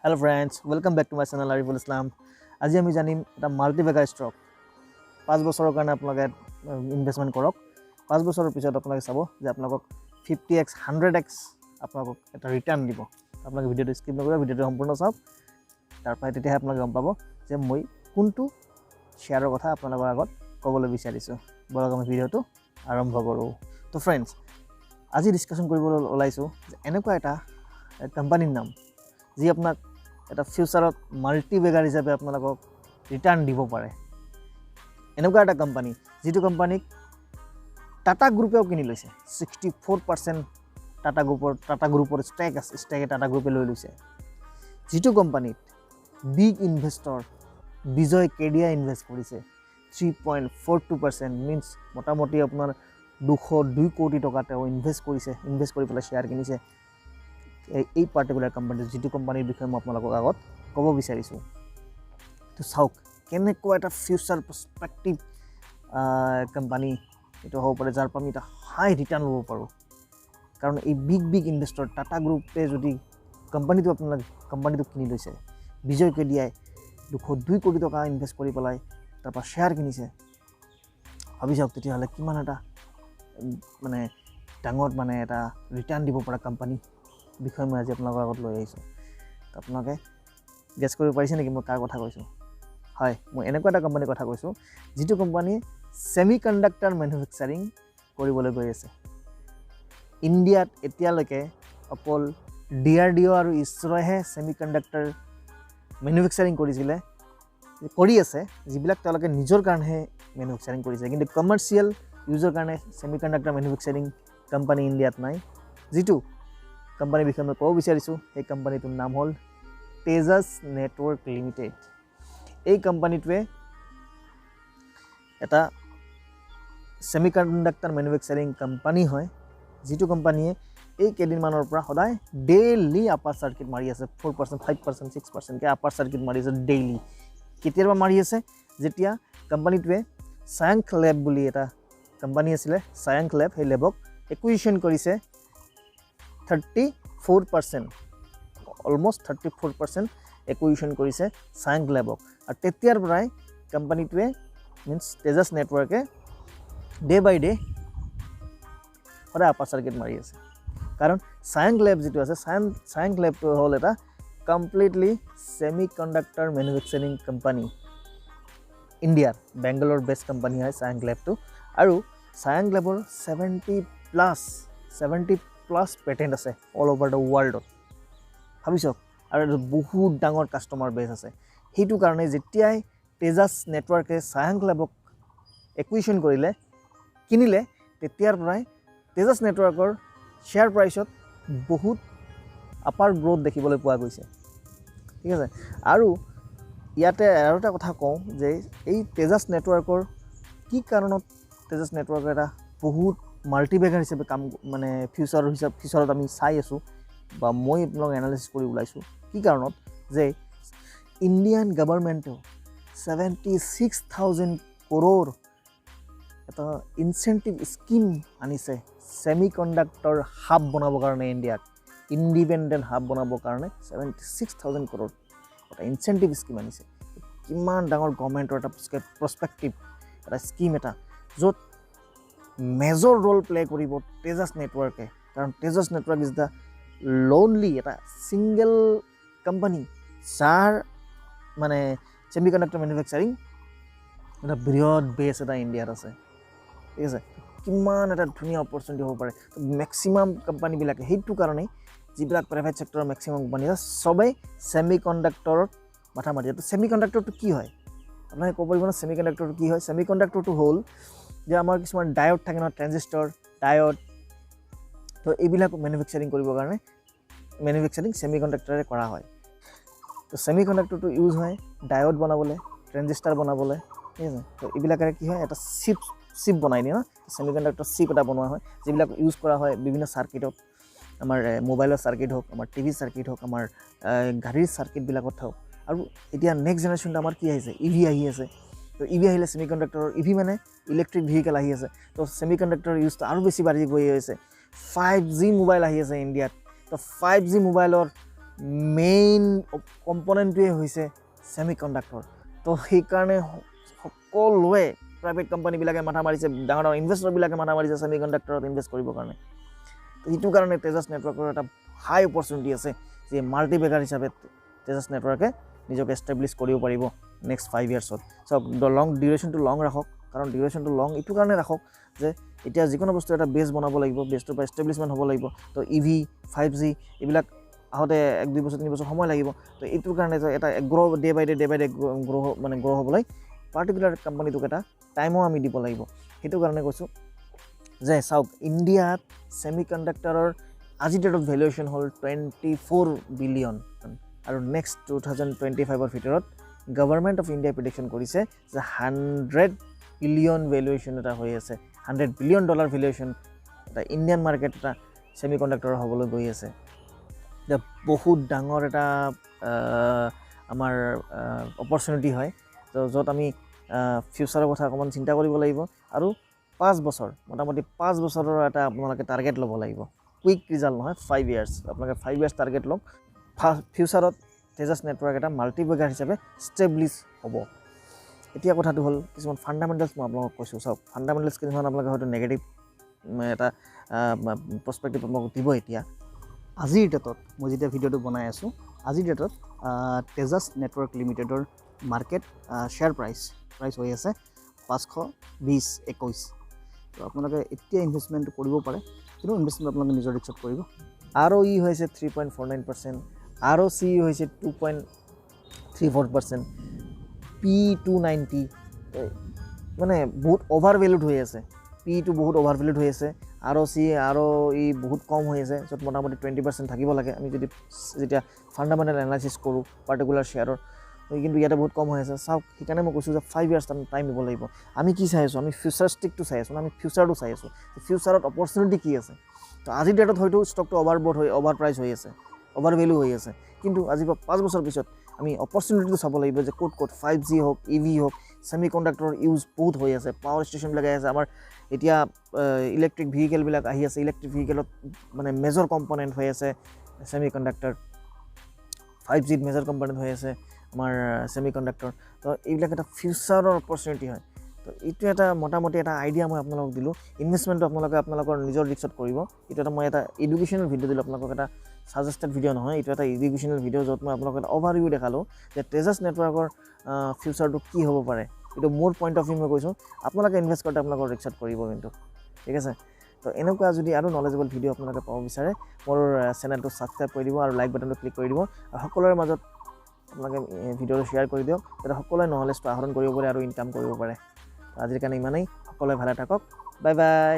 Hello friends, welcome back to my channel Ariful Islam. আজি আমি জানিম এটা মাল্টিবেগাৰ ষ্টক 5 বছৰৰ কাৰণে আপোনালোকে ইনভেষ্টমেন্ট কৰক 5 বছৰৰ পিছত আপোনালোকে চাব যে আপোনালোকক 50x 100x আপোনালোকক এটা ৰিটাৰ্ণ দিব আপোনালোকে ভিডিওটো স্কিপ নকৰিব ভিডিওটো সম্পূৰ্ণ চাওক তাৰ পৰাই তেতিয়া আপোনালোকে গম পাব যে মই কোনটো শেয়াৰৰ কথা আপোনালোকৰ আগত ক'বলৈ বিচাৰিছো বলক আমি ভিডিওটো আৰম্ভ কৰো তো ফ্ৰেণ্ডছ আজি ডিসকাশন কৰিবলৈ ওলাইছো যে এনেকুৱা এটা কোম্পানীৰ নাম যি আপোনাক এটা ফিউচাৰত মাল্টিবেগাৰ হিচাপে আপোনালোকক ৰিটাৰ্ণ দিব পাৰে এনেকুৱা এটা কোম্পানী যিটো কোম্পানীক টাটা গ্ৰুপেও কিনি লৈছে 64% টাটা গ্ৰুপৰ ষ্টেক টাটা গ্ৰুপে লৈ লৈছে যিটো কোম্পানীত বিগ ইনভেষ্টৰ বিজয় কেডিয়া ইনভেষ্ট কৰিছে 3.42% মিন্স মোটামুটি আপোনাৰ 202 কোটি টকা তেওঁ ইনভেষ্ট কৰি পেলাই শেয়াৰ কিনিছে এই পাৰ্টিকুলাৰ কোম্পানী যিটো কোম্পানীৰ বিষয়ে মই আপোনালোকক আগত ক'ব বিচাৰিছো তো চাওক কেনেকুৱা এটা ফিউচাৰ পাৰ্সপেক্টিভ কোম্পানী এটা হ'ব পাৰে যাৰ পৰা আমি এটা হাই ৰিটাৰ্ণ ল'ব পাৰো কাৰণ এই বিগ ইনভেষ্টৰ টাটা গ্ৰুপে যদি কোম্পানীটো কিনি লৈছে বিজয় কেডিয়াই 202 কোটি টকা ইনভেষ্ট কৰি পেলাই তাৰ পৰা শেয়াৰ কিনিছে ভাবি চাওক তেতিয়াহ'লে কিমান এটা মানে ডাঙৰ মানে এটা ৰিটাৰ্ণ দিব পৰা কোম্পানী বিষয় মই আজি আপোনালোকৰ আগত লৈ আহিছো আপোনালোকে গেছ কৰিব পাৰিছে নেকি মই কাৰ কথা কৈছো হয় মই এনেকুৱা এটা কোম্পানীৰ কথা কৈছো যিটো কোম্পানী সেমিকন্ডাক্টৰ ম্যানুফ্যাকচাৰিং কৰিবলৈ গৈ আছে ইণ্ডিয়াত এতিয়ালৈকে অকল ডিআৰডিও আৰু ইছৰোহে সেমিকন্ডাক্টৰ ম্যানুফ্যাকচাৰিং কৰি আছে যিবিলাক তেওঁলোকে নিজৰ কাৰণে ম্যানুফ্যাকচাৰিং কৰিছে কিন্তু কমাৰ্শিয়াল ইউজৰ কাৰণে সেমিকন্ডাক্টৰ ম্যানুফ্যাকচাৰিং কোম্পানী ইণ্ডিয়াত নাই যিটো কোম্পানীৰ বিষয়ে মই ক'ব বিচাৰিছো এই কোম্পানীটোৰ নাম হ'ল Tejasnetworkltd এই কোম্পানীটোৱে এটা সেমিকন্ডাক্টৰ ম্যানুফ্যাকচাৰিং কোম্পানী হয় যিটো কোম্পানীয়ে এই কেদিনমানৰ পৰা সদায় ডেইলি আপাৰ সাৰ্কিট মাৰি আছে 4% 5% 6% কে আপাৰ সাৰ্কিট মাৰি আছে ডেইলি কেতিয়াবা মাৰি আছে যেতিয়া কোম্পানীটোৱে সায়ংক ল্যাব বুলি এটা কোম্পানী আছিলে সায়ংক ল্যাব এই ল্যাবক একুইজিশন কৰিছে 34% অলমোস্ট 34% একুইজিশন কৰিছে সায়ংক ল্যাবক আৰু তেতিয়াৰ পৰাই কোম্পানীটোৱে মিন্স তেজাস নেটৱৰ্কে ডে বাই ডে সদায় আপাৰ সাৰ্কিট মাৰি আছে কাৰণ সায়ংক ল্যাব যিটো আছে সায়ংক ল্যাবটো হ'ল এটা কমপ্লিটলি সেমিকন্ডাক্টৰ ম্যানুফ্যাকচাৰিং কোম্পানী ইণ্ডিয়াৰ বেংগালোৰ বেস্ট কোম্পানী হয় সায়ংক ল্যাবটো আৰু সায়ংক ল্যাবৰ 70 প্লাস পেটেন্ট আছে অল ওভাৰ দ্য ওয়াৰ্ল্ডত ভাবিছক আৰু বহুত ডাঙৰ কাস্টমাৰ বেস আছে হেতু কাৰণে যেতিয়াই তেজাস নেটৱৰ্কে সায়ংক ল্যাবক একুইজিশন কিনিলে তেতিয়াৰ পৰাই তেজাস নেটৱৰ্কৰ শেয়াৰ প্ৰাইচত বহুত আপাৰ গ্ৰোথ দেখিবলৈ পোৱা গৈছে ঠিক আছে আৰু ইয়াতে আৰু এটা কথা কওঁ যে এই তেজাস নেটৱৰ্কৰ কি কাৰণত তেজাস নেটৱৰ্কৰ এটা বহুত মাল্টিবেগাৰ হিচাপে কাম মানে ফিউচাৰত আমি চাই আছো বা মই আপোনাক এনালাইসিস কৰি উলাইছো কি কাৰণত যে ইণ্ডিয়ান গভৰ্ণমেণ্টে 76000 crore এটা ইনসেন্টিভ স্কিম আনিছে সেমিকন্ডাক্টৰ হাব বনাবৰ কাৰণে ইণ্ডিয়াত ইন্ডিপেন্ডেন্ট হাব বনাবৰ কাৰণে 76000 crore এটা ইনসেন্টিভ স্কিম আনিছে কিমান ডাঙৰ গভৰ্ণমেণ্টৰ এটা প্ৰস্পেক্টিভ এটা স্কিম এটা য'ত মেজৰ ৰোল প্লে কৰিব তেজাস নেটৱৰ্কে কাৰণ Tejas network is the lonely এটা সিঙ্গেল কোম্পানী যাৰ মানে সেমিকন্ডাক্টৰ ম্যানুফ্যাকচাৰিং এটা বৃহৎ বেস এটা ইণ্ডিয়াত আছে ঠিক আছে কিমান এটা ধুনীয়া অপৰচুনিটি হ'ব পাৰে ম্যাক্সিমাম কোম্পানী বিলাকে হেতু কাৰণে যিবিলাক প্ৰাইভেট সেক্টৰৰ ম্যাক্সিমাম কোম্পানী আছে সবে সেমিকন্ডাক্টৰত মাথা মাৰি আছে সেমিকন্ডাক্টৰটো কি হয় আপোনাক ক'ব পাৰিব না সেমিকন্ডাক্টৰটো কি হয় সেমিকন্ডাক্টৰটো হ'ল যে আমাৰ কিছুমান ডায়োড থাকে না ট্ৰানজিস্টৰ ডায়োড তো এইবিলাক ম্যানুফ্যাকচাৰিং কৰিবৰ কাৰণে ম্যানুফ্যাকচাৰিং সেমিকন্ডাক্টৰে কৰা হয় তো সেমিকন্ডাক্টৰটো ইউজ হয় ডায়োড বনাবলৈ ট্ৰানজিস্টৰ বনাবলৈ ঠিক আছে তো এইবিলাকে কি হয় এটা চিপ বনাই দিয়ে না সেমিকন্ডাক্টৰ চিপ এটা বনোৱা হয় যিবিলাক ইউজ কৰা হয় বিভিন্ন সাৰ্কিটত আমাৰ মোবাইলৰ সাৰ্কিট হোক আমাৰ টিভি সাৰ্কিট হোক আমাৰ গাড়ীৰ সাৰ্কিট বিলাকত থাক আৰু এতিয়া নেক্সট জেনাৰেশনটো আমাৰ কি আহিছে ইভি আহি আছে তো ইভি আহিলে সেমিকন্ডাক্টৰ ইভি মানে ইলেক্ট্ৰিক ভেহিকল আহি আছে তো সেমিকন্ডাক্টৰ ইউজটো আৰু বেছি বাঢ়ি গৈ আছে 5G মোবাইল আহি আছে ইণ্ডিয়াত তো 5G মোবাইলৰ মেইন কম্পনেণ্টটোৱে হৈছে সেমিকণ্ডাক্টৰ তো সেইকাৰণে সকলোৱে প্ৰাইভেট কোম্পানীবিলাকে মাথা মাৰিছে ডাঙৰ ডাঙৰ ইনভেষ্টৰবিলাকে মাথা মাৰিছে সেমিকণ্ডাক্টৰত ইনভেষ্ট কৰিবৰ কাৰণে তো সেইটো কাৰণে তেজাছ নেটৱৰ্কৰ এটা হাই অপৰচুনিটি আছে যে মাল্টিবেগাৰ হিচাপে তেজাছ নেটৱৰ্কে নিজকে এষ্টাব্লিছ কৰিব পাৰিব নেক্সট 5 ইয়াৰ্ছত সব লং ডিউৰেশ্যনটো লং ৰাখক কাৰণ ডিউৰেশ্যনটো লং এইটো কাৰণে ৰাখক যে এতিয়া যিকোনো বস্তু এটা বেছ বনাব লাগিব বেছটোৰ পৰা এষ্টাব্লিছমেণ্ট হ'ব লাগিব তো EV 5G এইবিলাক আহোঁতে 1-2 বছৰ 3 বছৰ সময় লাগিব তো এইটোৰ কাৰণে এটা গ্ৰ' ডে বাই ডে গ্ৰ' হ'বলৈ পাৰ্টিকুলাৰ কোম্পানীটোক এটা টাইমো আমি দিব লাগিব সেইটো কাৰণে কৈছোঁ যে চাওক ইণ্ডিয়াত ছেমিকণ্ডাক্টৰৰ আজি ডেটত ভেলুৱেশ্যন হ'ল 24 বিলিয়ন আৰু নেক্সট 2025ৰ ভিতৰত গভৰ্ণমেণ্ট অফ ইণ্ডিয়াই প্ৰিডিকশ্যন কৰিছে যে 100 বিলিয়ন ভেলুৱেশ্যন এটা হৈ আছে $100 বিলিয়ন ভেলুৱেশ্যন এটা ইণ্ডিয়ান মাৰ্কেট এটা ছেমিকণ্ডাক্টৰ হ'বলৈ গৈ আছে এতিয়া বহুত ডাঙৰ এটা আমাৰ অপৰচুনিটি হয় তো য'ত আমি ফিউচাৰৰ কথা অকণমান চিন্তা কৰিব লাগিব আৰু 5 বছৰ মোটামুটি 5 বছৰৰ এটা আপোনালোকে টাৰ্গেট ল'ব লাগিব কুইক ৰিজাল্ট নহয় 5 ইয়াৰ্ছ আপোনালোকে 5 ইয়াৰ্ছ টাৰ্গেট লওক ফিউচাৰত তেজাছ নেটৱৰ্ক এটা মাল্টিবেগাৰ হিচাপে ষ্টেব্লিছ হ'ব এতিয়া কথাটো হ'ল কিছুমান ফাণ্ডামেণ্টেলছ মই আপোনালোকক কৈছোঁ চাওক ফাণ্ডামেণ্টেলছ কিছুমান আপোনালোকে হয়তো নেগেটিভ এটা পাৰ্চপেক্টিভ আপোনালোকক দিব এতিয়া আজিৰ ডেটত মই যেতিয়া ভিডিঅ'টো বনাই আছোঁ আজিৰ ডেটত তেজাছ নেটৱৰ্ক লিমিটেডৰ মাৰ্কেট শ্বেয়াৰ প্ৰাইচ হৈ আছে 520-21 তো আপোনালোকে এতিয়া ইনভেষ্টমেণ্টটো কৰিব পাৰে কিন্তু ইনভেষ্টমেণ্ট আপোনালোকে নিজৰ ৰিস্কত কৰিব ROE হৈছে 3.49% ROC হৈছে 2.34% P290 মানে বহুত অভাৰ ভেলুড হৈ আছে P2 বহুত অভাৰ ভেলুড হৈ আছে ROC ROE বহুত কম হৈ আছে য'ত মোটামুটি 20% থাকিব লাগে আমি যদি যেতিয়া ফাণ্ডামেণ্টেল এনালাইচিছ কৰোঁ পাৰ্টিকুলাৰ শ্বেয়াৰৰ কিন্তু ইয়াতে বহুত কম হৈ আছে চাওক সেইকাৰণে মই কৈছোঁ যে 5 ইয়াৰ্ছ টাইম দিব লাগিব আমি কি চাই আছোঁ আমি ফিউচাৰিষ্টিকটো চাই আছোঁ আমি ফিউচাৰটো চাই আছোঁ ফিউচাৰত অপৰচুনিটি কি আছে তো আজিৰ ডেটত হয়তো ষ্টকটো অভাৰ প্ৰাইচ হৈ আছে অভাৰ ভেলু হৈ আছে কিন্তু আজিৰ পৰা 5 বছৰ পিছত আমি অপৰচুনিটিটো চাব লাগিব যে ক'ত 5G হওক EV হওক ছেমিকণ্ডাক্টৰ ইউজ বহুত হৈ আছে পাৱাৰ ষ্টেচনবিলাক আহি আছে আমাৰ এতিয়া ইলেক্ট্ৰিক ভেহিকেলবিলাক আহি আছে ইলেক্ট্ৰিক ভেহিকেলত মানে মেজৰ কম্পনেণ্ট হৈ আছে ছেমিকণ্ডাক্টৰ 5Gত মেজৰ কম্পনেণ্ট হৈ আছে আমাৰ ছেমিকণ্ডাক্টৰ তো এইবিলাক এটা ফিউচাৰৰ অপৰচুনিটি হয় তো এইটো এটা মোটামুটি এটা আইডিয়া মই আপোনালোকক দিলোঁ ইনভেষ্টমেণ্টটো আপোনালোকৰ নিজৰ ৰিস্কত কৰিব এইটো এটা মই এটা এডুকেশ্যনেল ভিডিঅ' দিলোঁ আপোনালোকক এটা ছাজেষ্টেড ভিডিঅ' নহয় এইটো এটা এডুকেশ্যনেল ভিডিঅ' য'ত মই আপোনালোকক এটা অভাৰভিউ দেখালোঁ যে তেজাছ নেটৱৰ্কৰ ফিউচাৰটো কি হ'ব পাৰে এইটো মোৰ পইণ্ট অফ ভিউ মই কৈছোঁ আপোনালোকে ইনভেষ্ট কৰোঁতে আপোনালোকৰ ৰিস্কত কৰিব কিন্তু ঠিক আছে তো এনেকুৱা যদি আৰু নলেজেবল ভিডিঅ' আপোনালোকে পাব বিচাৰে মোৰ চেনেলটো ছাবস্ক্ৰাইব কৰি দিব আৰু লাইক বাটনটো ক্লিক কৰি দিব আৰু সকলোৰে মাজত আপোনালোকে ভিডিঅ'টো শ্বেয়াৰ কৰি দিয়ক যাতে সকলোৱে নলেজটো আহৰণ কৰিব পাৰে আৰু ইনকাম কৰিব পাৰে আজিৰ কাৰণে ইমানেই সকলোৱে ভালে থাকক বাই বাই